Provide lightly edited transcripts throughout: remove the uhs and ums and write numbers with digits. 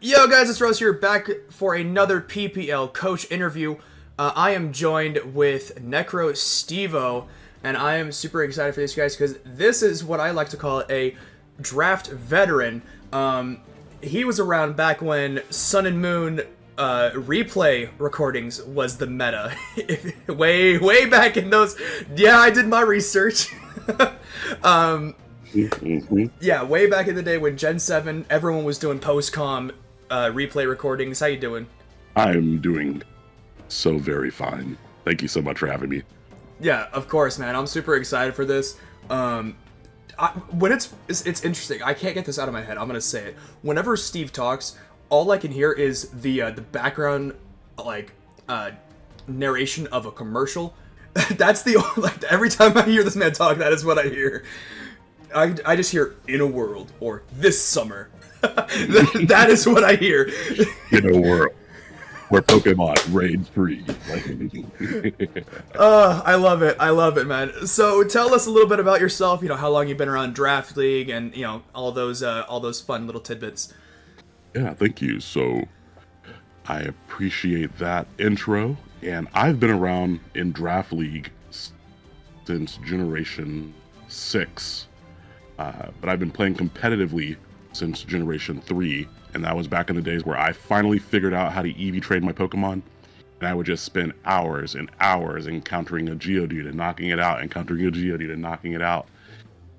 Yo guys, it's Rose here, back for another PPL coach interview. I am joined with NecroStevo, and I am super excited for this, guys, because this is what I like to call a draft veteran. He was around back when Sun and Moon replay recordings was the meta. way back in those. Yeah, I did my research. Yeah, way back in the day when Gen 7, everyone was doing post-com replay recordings. How you doing? I'm doing so very fine. Thank you so much for having me. Yeah, of course, man. I'm super excited for this. When it's interesting. I can't get this out of my head. I'm gonna say it. Whenever Steve talks, all I can hear is the background narration of a commercial. That's the every time I hear this man talk, that is what I hear. I just hear "in a world" or "this summer." That is what I hear. In a world where Pokemon reign free. I love it, man. So tell us a little bit about yourself. You know, how long you've been around Draft League, and you know all those fun little tidbits. Yeah, thank you. So I appreciate that intro, and I've been around in Draft League since Generation 6, but I've been playing competitively since Generation 3, and that was back in the days where I finally figured out how to EV trade my Pokemon, and I would just spend hours and hours encountering a Geodude and knocking it out, encountering a Geodude and knocking it out.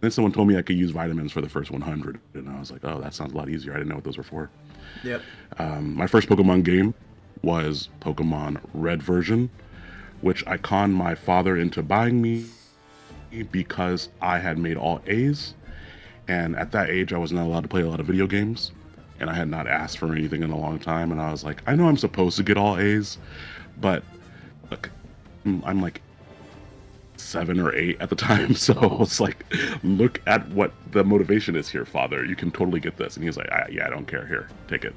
Then someone told me I could use vitamins for the first 100, and I was like, oh, that sounds a lot easier. I didn't know what those were for. Yep. My first Pokemon game was Pokemon Red version, which I conned my father into buying me because I had made all A's. And at that age, I was not allowed to play a lot of video games, and I had not asked for anything in a long time. And I was like, I know I'm supposed to get all A's, but look, I'm like 7 or 8 at the time. So it's like, look at what the motivation is here, father. You can totally get this. And he was like, yeah, I don't care. Here, take it.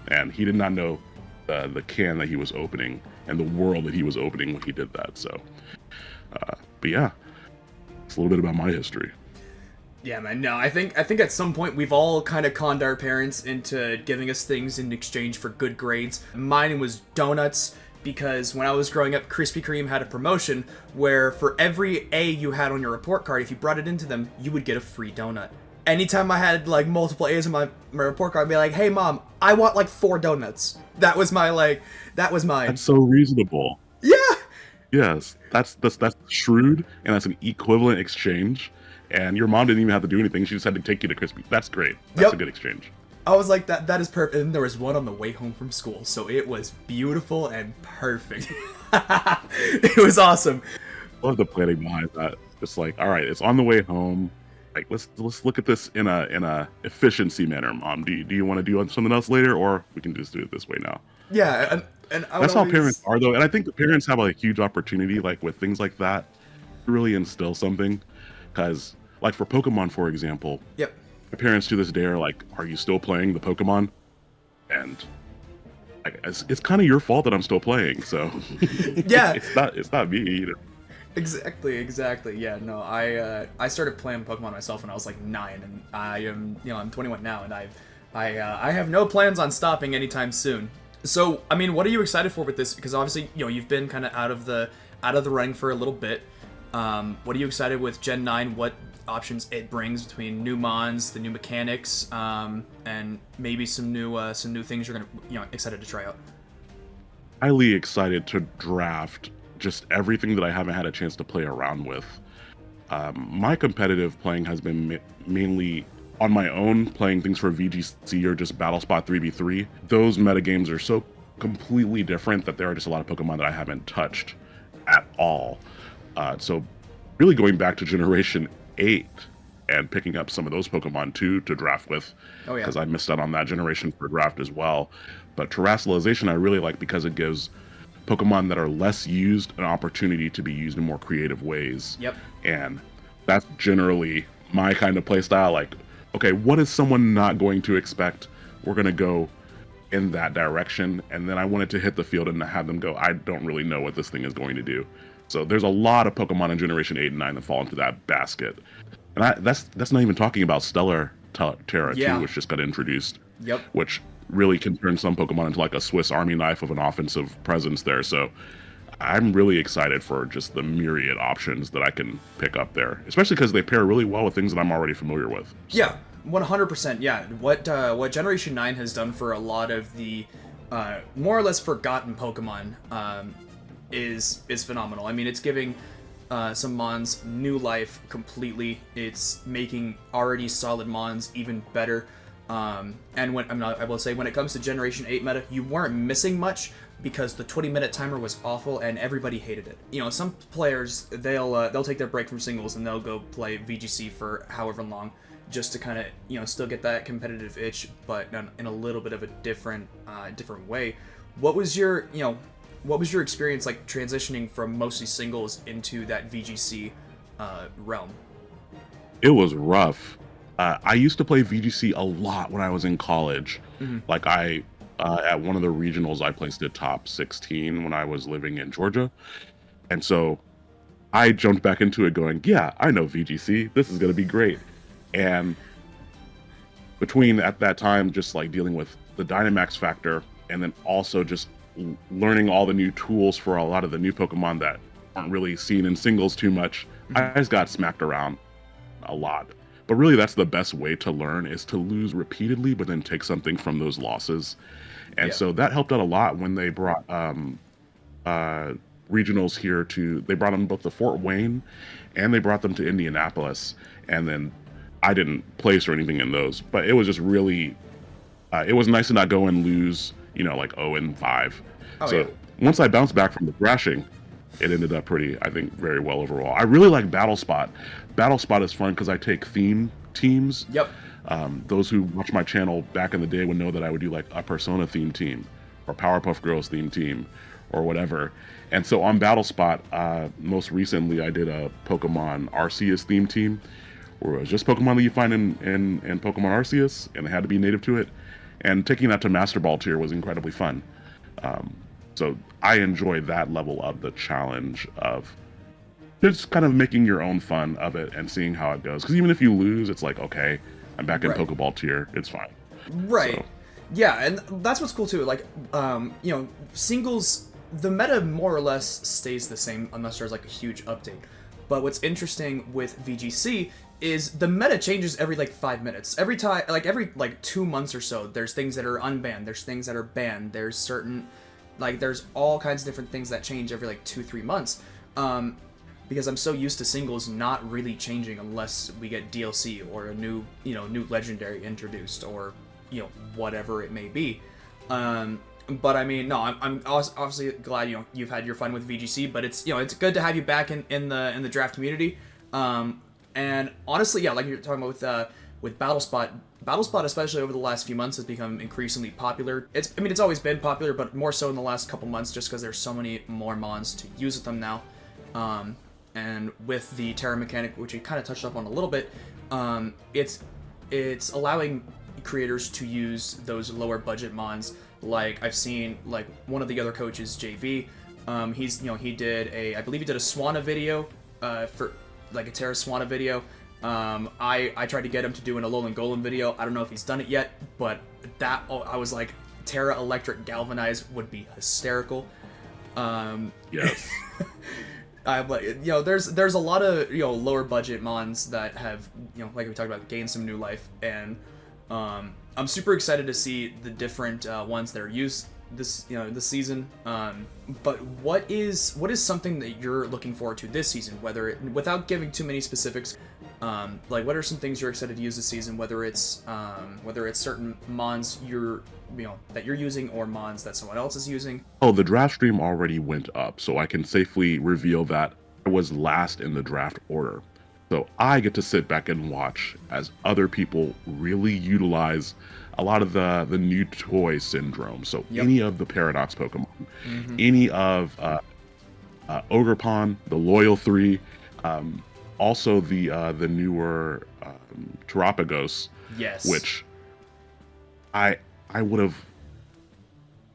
And he did not know the can that he was opening and the world that he was opening when he did that. So, but yeah, it's a little bit about my history. Yeah, man. No, I think at some point we've all kind of conned our parents into giving us things in exchange for good grades. Mine was donuts, because when I was growing up, Krispy Kreme had a promotion where for every A you had on your report card, if you brought it into them, you would get a free donut. Anytime I had like multiple A's in my report card, I'd be like, "Hey mom, I want like 4 donuts." That was mine. That's so reasonable. Yeah. Yes, that's shrewd, and that's an equivalent exchange. And your mom didn't even have to do anything. She just had to take you to Krispy. That's great. That's a good exchange. I was like, that is perfect. And there was one on the way home from school, so it was beautiful and perfect. It was awesome. I love the planning behind that. It's like, all right, it's on the way home. Like, let's look at this in a efficiency manner, mom. Do you want to do something else later, or we can just do it this way now? Yeah, and that's how parents are, though. And I think the parents have a huge opportunity, like with things like that, to really instill something. Because, like for Pokemon, for example, yep, my parents to this day are like, "Are you still playing the Pokemon?" And it's kind of your fault that I'm still playing. So yeah, it's not me either. Exactly. Yeah, no, I started playing Pokemon myself when I was like 9, and I'm 21 now, and I have no plans on stopping anytime soon. So, I mean, what are you excited for with this? Because obviously, you've been kind of out of the running for a little bit. What are you excited with Gen 9? What options it brings between new mons, the new mechanics, and maybe some new things you're gonna excited to try out? Highly excited to draft just everything that I haven't had a chance to play around with. My competitive playing has been mainly on my own, playing things for VGC or just Battle Spot 3v3. Those metagames are so completely different that there are just a lot of Pokemon that I haven't touched at all. So really going back to Generation 8 and picking up some of those Pokemon too to draft with, because I missed out on that generation for draft as well. But Terrestrialization I really like because it gives Pokemon that are less used an opportunity to be used in more creative ways. Yep. And that's generally my kind of play style. Like, okay, what is someone not going to expect? We're going to go in that direction. And then I wanted to hit the field and have them go, I don't really know what this thing is going to do. So there's a lot of Pokemon in Generation 8 and 9 that fall into that basket. And that's not even talking about Stellar Terra 2, which just got introduced. Yep. Which really can turn some Pokemon into like a Swiss Army knife of an offensive presence there. So I'm really excited for just the myriad options that I can pick up there, especially because they pair really well with things that I'm already familiar with. So. Yeah, 100%. Yeah, what Generation 9 has done for a lot of the more or less forgotten Pokemon is phenomenal. I mean, it's giving some Mons new life completely. It's making already solid Mons even better. And I will say, when it comes to Generation 8 meta, you weren't missing much because the 20-minute timer was awful and everybody hated it. You know, some players, they'll take their break from singles and they'll go play VGC for however long just to kind of, you know, still get that competitive itch, but in a little bit of a different way. What was your experience like transitioning from mostly singles into that VGC realm? It was rough. I used to play VGC a lot when I was in college. Like at one of the regionals, I placed at top 16 when I was living in Georgia. And so I jumped back into it going, yeah, I know VGC. This is going to be great. And between at that time, just like dealing with the Dynamax factor and then also just learning all the new tools for a lot of the new Pokemon that aren't really seen in singles too much, I just got smacked around a lot. But really, that's the best way to learn, is to lose repeatedly, but then take something from those losses. And so that helped out a lot when they brought regionals here they brought them both to Fort Wayne and they brought them to Indianapolis. And then I didn't place or anything in those, but it was just really, it was nice to not go and lose, you know, like 0-5. Once I bounced back from the thrashing, it ended up I think, very well overall. I really like Battle Spot. Battle Spot is fun because I take theme teams. Yep. Those who watch my channel back in the day would know that I would do like a Persona theme team or Powerpuff Girls theme team or whatever. And so on Battle Spot, most recently I did a Pokemon Arceus theme team where it was just Pokemon that you find in Pokemon Arceus, and they had to be native to it. And taking that to Master Ball tier was incredibly fun. So I enjoy that level of the challenge of just kind of making your own fun of it and seeing how it goes. Because even if you lose, it's like, okay, I'm back in Pokeball tier. It's fine. Right. So. Yeah, and that's what's cool too. Like, you know, singles, the meta more or less stays the same unless there's like a huge update. But what's interesting with VGC is the meta changes every like 5 minutes. Every 2 months or so, there's things that are unbanned. There's things that are banned. There's certain, like, there's all kinds of different things that change every like 2-3 months. Because I'm so used to singles not really changing unless we get DLC or a new legendary introduced or, you know, whatever it may be. But I mean, no, I'm obviously glad, you know, you've had your fun with VGC, but it's, you know, it's good to have you back in the draft community. And honestly, yeah, like you're talking about with Battle Spot, especially over the last few months, has become increasingly popular. It's always been popular, but more so in the last couple months, just because there's so many more mons to use with them now. And with the Terra mechanic, which you kind of touched up on a little bit, it's allowing creators to use those lower budget mons. Like I've seen, like one of the other coaches, JV, he did I believe he did a Swanna video, for like a Terra Swanna video. I tried to get him to do an Alolan Golem video. I don't know if he's done it yet, but I was like, Terra Electric Galvanize would be hysterical. Yes. But you know, there's a lot of, you know, lower budget mons that have, you know, like we talked about, gained some new life, and I'm super excited to see the different ones that are used this season. But what is something that you're looking forward to this season? Without giving too many specifics, like what are some things you're excited to use this season? Whether it's certain mons that you're using or mons that someone else is using. Oh, the draft stream already went up, so I can safely reveal that I was last in the draft order. So I get to sit back and watch as other people really utilize a lot of the new toy syndrome. So any of the Paradox Pokemon, any of Ogerpon, the Loyal 3, also the newer Terapagos, yes, which I would have.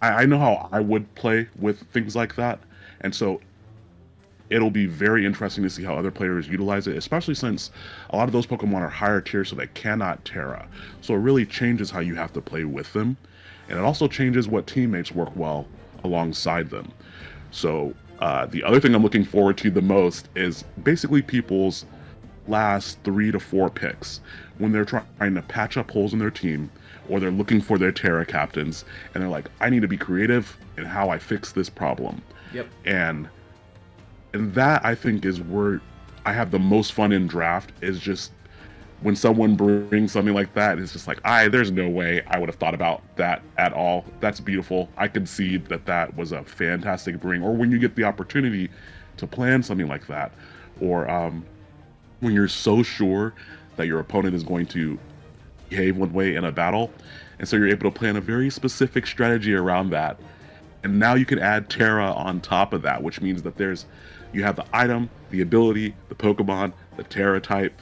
I know how I would play with things like that, and so it'll be very interesting to see how other players utilize it, especially since a lot of those Pokemon are higher tier, so they cannot Terra. So it really changes how you have to play with them. and it also changes what teammates work well alongside them. So the other thing I'm looking forward to the most is basically people's last 3 to 4 picks when they're trying to patch up holes in their team, or they're looking for their Terra captains, and they're like, I need to be creative in how I fix this problem. Yep. And that, I think, is where I have the most fun in draft, is just when someone brings something like that, it's just like, there's no way I would have thought about that at all. That's beautiful. I concede that was a fantastic bring. Or when you get the opportunity to plan something like that, or when you're so sure that your opponent is going to behave one way in a battle, and so you're able to plan a very specific strategy around that. And now you can add Terra on top of that, which means that you have the item, the ability, the Pokemon, the Terra type.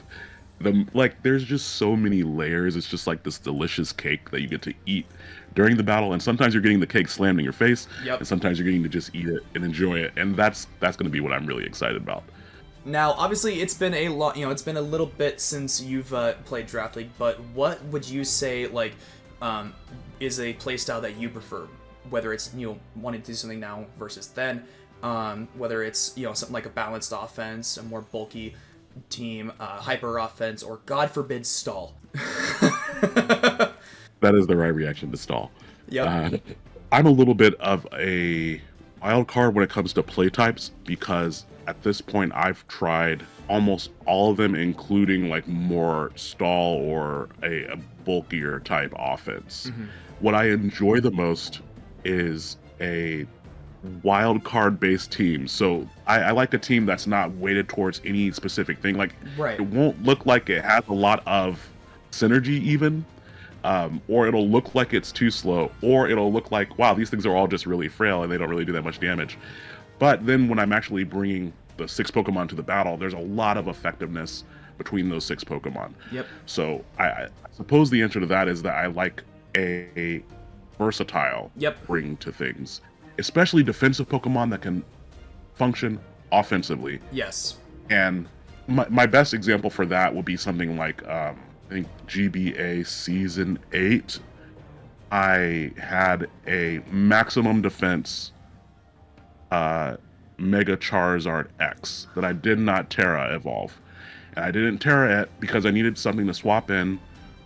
There's just so many layers. It's just like this delicious cake that you get to eat during the battle, and sometimes you're getting the cake slammed in your face, and sometimes you're getting to just eat it and enjoy it, and that's going to be what I'm really excited about. Now, obviously, it's been a lot. It's been a little bit since you've played Draft League, but what would you say is a playstyle that you prefer? Whether it's wanting to do something now versus then, whether it's something like a balanced offense, a more bulky team, hyper offense, or God forbid stall. That is the right reaction to stall. Yep. I'm a little bit of a wild card when it comes to play types, because at this point I've tried almost all of them, including more stall or a bulkier type offense. Mm-hmm. What I enjoy the most is a wild card based team. So I like a team that's not weighted towards any specific thing. Right. It won't look like it has a lot of synergy even, or it'll look like it's too slow, or it'll look like, wow, these things are all just really frail and they don't really do that much damage. But then when I'm actually bringing the 6 Pokemon to the battle, there's a lot of effectiveness between those 6 Pokemon. Yep. So I suppose the answer to that is that I like a versatile bring to things, especially defensive Pokemon that can function offensively. Yes. And my best example for that would be something like I think GBA Season 8. I had a maximum defense Mega Charizard X that I did not Terra evolve. And I didn't Terra it because I needed something to swap in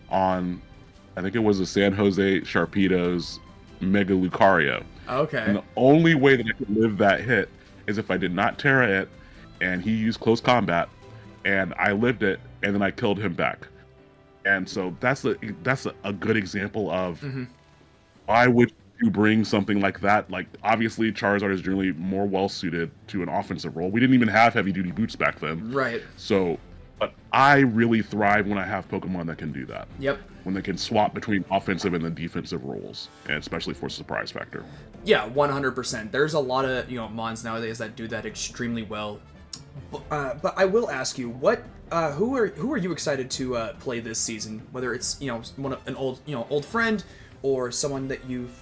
on, I think it was a San Jose Sharpedo's Mega Lucario. Okay. And the only way that I could live that hit is if I did not Terra it and he used close combat and I lived it and then I killed him back. And so that's a good example of why would you bring something like that? Obviously Charizard is generally more well suited to an offensive role. We didn't even have heavy duty boots back then. Right. So, but I really thrive when I have Pokemon that can do that. Yep. When they can swap between offensive and the defensive roles, and especially for surprise factor. Yeah, 100%. There's a lot of mons nowadays that do that extremely well. But I will ask you, who are you excited to play this season? Whether it's an old friend, or someone that you've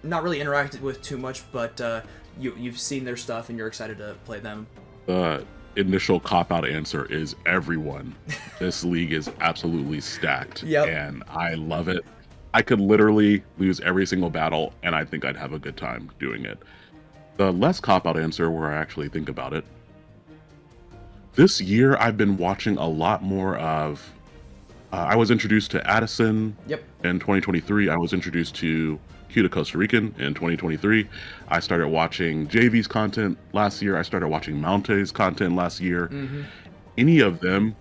not really interacted with too much, but you've seen their stuff and you're excited to play them. Initial cop-out answer is everyone. This league is absolutely stacked. Yep. And I love it. I could literally lose every single battle and I think I'd have a good time doing it. The less cop-out answer, where I actually think about it, this year I've been watching a lot more of I was introduced to Addison in 2023. I was introduced to Cuta Costa Rican in 2023. I started watching JV's content last year. I started watching Mounte's content last year. Any of them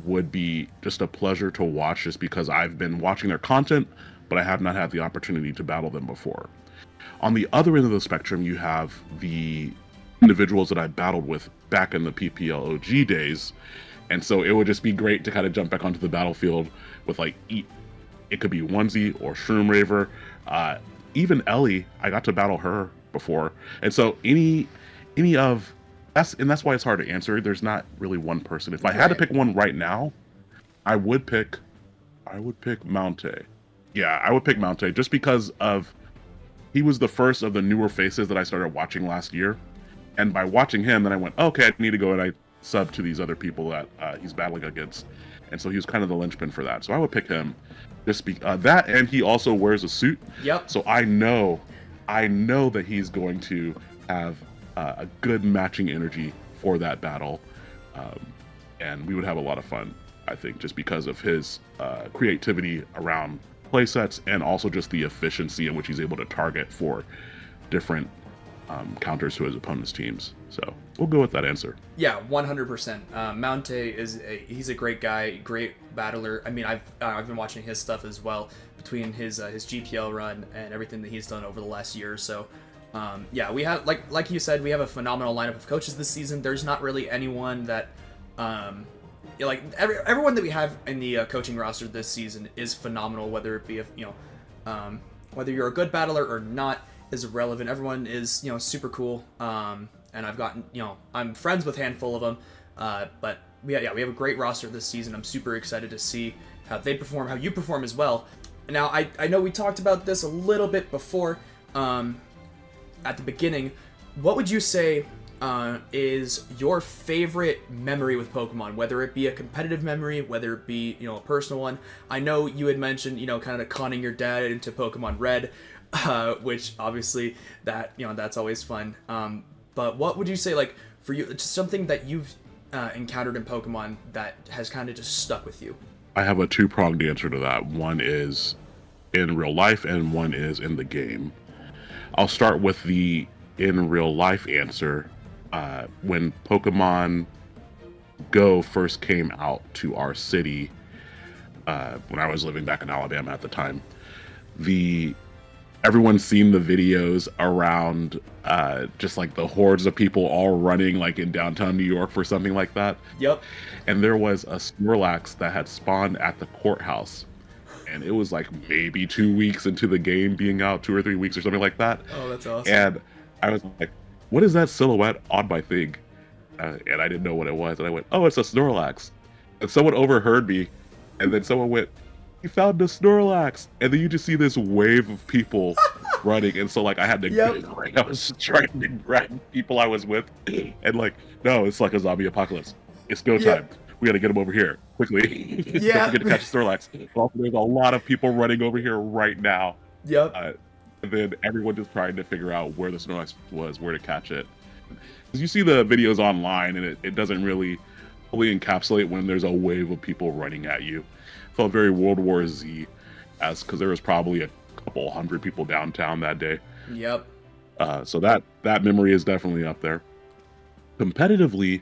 would be just a pleasure to watch, just because I've been watching their content, but I have not had the opportunity to battle them before. On the other end of the spectrum, you have the individuals that I battled with back in the PPLOG days. And so it would just be great to kind of jump back onto the battlefield with it could be Onesie or Shroom Raver. Even Ellie, I got to battle her before. And so that's why it's hard to answer. There's not really one person. If I had to pick one right now, I would pick Mounte. Yeah, I would pick Mounte just because he was the first of the newer faces that I started watching last year. And by watching him, then I went, okay, I need to go and I sub to these other people that he's battling against. and so he was kind of the linchpin for that. So I would pick him. That, and he also wears a suit. Yep. So I know that he's going to have a good matching energy for that battle, and we would have a lot of fun, I think, just because of his creativity around playsets and also just the efficiency in which he's able to target for different counters to his opponent's teams. So we'll go with that answer. Yeah, 100%. Mounte he's a great guy, great battler. I mean, I've been watching his stuff as well between his GPL run and everything that he's done over the last year or so. Yeah, we have like you said, we have a phenomenal lineup of coaches this season. There's not really anyone that everyone that we have in the coaching roster this season is phenomenal. Whether it be whether you're a good battler or not is irrelevant. Everyone is super cool. And I've gotten I'm friends with a handful of them. But we have a great roster this season. I'm super excited to see how they perform, how you perform as well. Now I know we talked about this a little bit before at the beginning. What would you say is your favorite memory with Pokemon, whether it be a competitive memory, whether it be a personal one? I know you had mentioned kind of conning your dad into Pokemon Red, which obviously that's always fun. But what would you say, like, for you, just something that you've encountered in Pokemon that has kind of just stuck with you? I have a two-pronged answer to that. One is in real life and one is in the game. I'll start with the in real life answer. When Pokemon Go first came out to our city, when I was living back in Alabama at the time, everyone's seen the videos around just like the hordes of people all running like in downtown New York for something like that. Yep. And there was a Snorlax that had spawned at the courthouse. And it was like maybe 2 weeks into the game being out, 2 or 3 weeks or something like that. Oh, that's awesome. And I was like, what is that silhouette on my thing? And I didn't know what it was. And I went, oh, it's a Snorlax. And someone overheard me. And then someone went, you found the Snorlax. And then you just see this wave of people running. And so like I had to, I was trying to grab people I was with. And like, no, it's like a zombie apocalypse. It's go time. We got to get them over here quickly. Yeah. Don't forget to catch Snorlax. Well, there's a lot of people running over here right now. Yep. And then everyone just trying to figure out where the Snorlax was, where to catch it. Because you see the videos online, and it doesn't really fully encapsulate when there's a wave of people running at you. It felt very World War Z, because there was probably a couple hundred people downtown that day. Yep. So that memory is definitely up there. Competitively,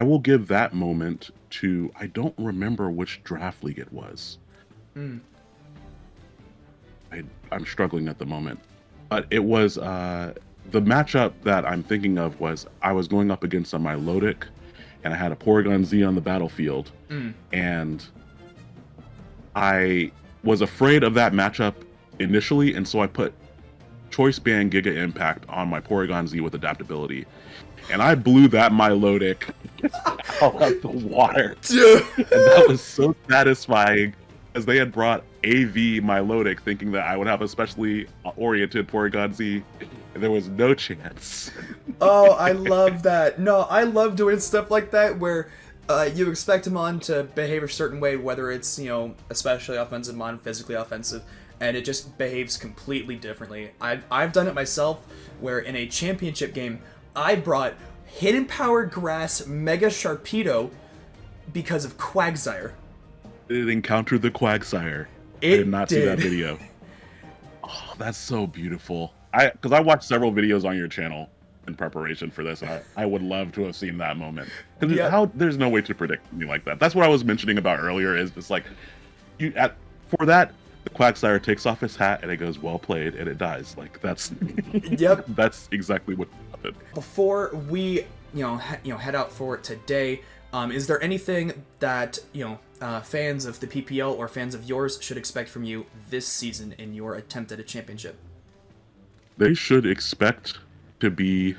I will give that moment to, I don't remember which draft league it was. I'm struggling at the moment. But it was, the matchup that I'm thinking of was, I was going up against a Milotic, and I had a Porygon Z on the battlefield. And I was afraid of that matchup initially, and so I put Choice Band Giga Impact on my Porygon Z with adaptability. And I blew that Milotic out of the water. And that was so satisfying, as they had brought AV Milotic thinking that I would have a specially oriented Porygon Z, and there was no chance. Oh, I love that. No, I love doing stuff like that where you expect Mon to behave a certain way, whether it's, especially offensive Mon, physically offensive, and it just behaves completely differently. I've done it myself, where in a championship game, I brought Hidden Power Grass Mega Sharpedo because of Quagsire. It encountered the Quagsire. I did not see that video. Oh, that's so beautiful. Because I watched several videos on your channel in preparation for this, and I would love to have seen that moment. Because there's no way to predict something like that. That's what I was mentioning about earlier, is it's like, for that, the Quagsire takes off his hat and it goes, well played, and it dies. Like, that's that's exactly what happened. Before we head out for today, is there anything that fans of the PPL or fans of yours should expect from you this season in your attempt at a championship? They should expect to be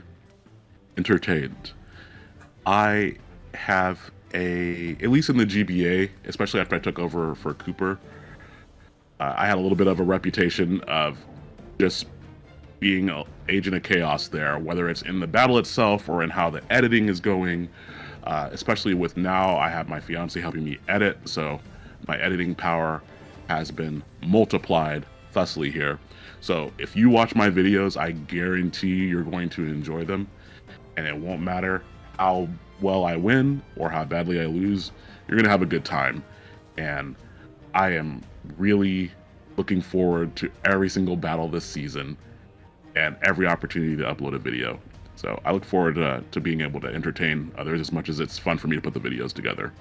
entertained. I have at least in the GBA, especially after I took over for Cooper, I had a little bit of a reputation of just being an agent of chaos there, whether it's in the battle itself or in how the editing is going. especially with now I have my fiance helping me edit, so my editing power has been multiplied thusly here. So if you watch my videos, I guarantee you're going to enjoy them, and it won't matter how well I win or how badly I lose. You're gonna have a good time, and I am really looking forward to every single battle this season and every opportunity to upload a video. So I look forward to being able to entertain others as much as it's fun for me to put the videos together.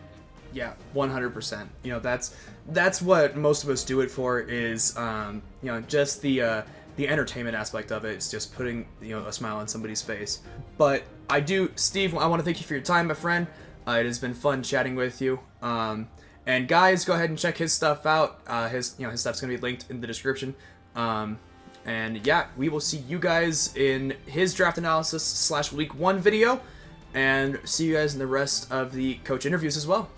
Yeah, 100%. You know, that's what most of us do it for, is you know, just the entertainment aspect of it. It's just putting, you know, a smile on somebody's face. But Steve, I want to thank you for your time, my friend. It has been fun chatting with you. And guys, go ahead and check his stuff out. His stuff's gonna be linked in the description. And yeah, we will see you guys in his draft analysis / week 1 video, and see you guys in the rest of the coach interviews as well.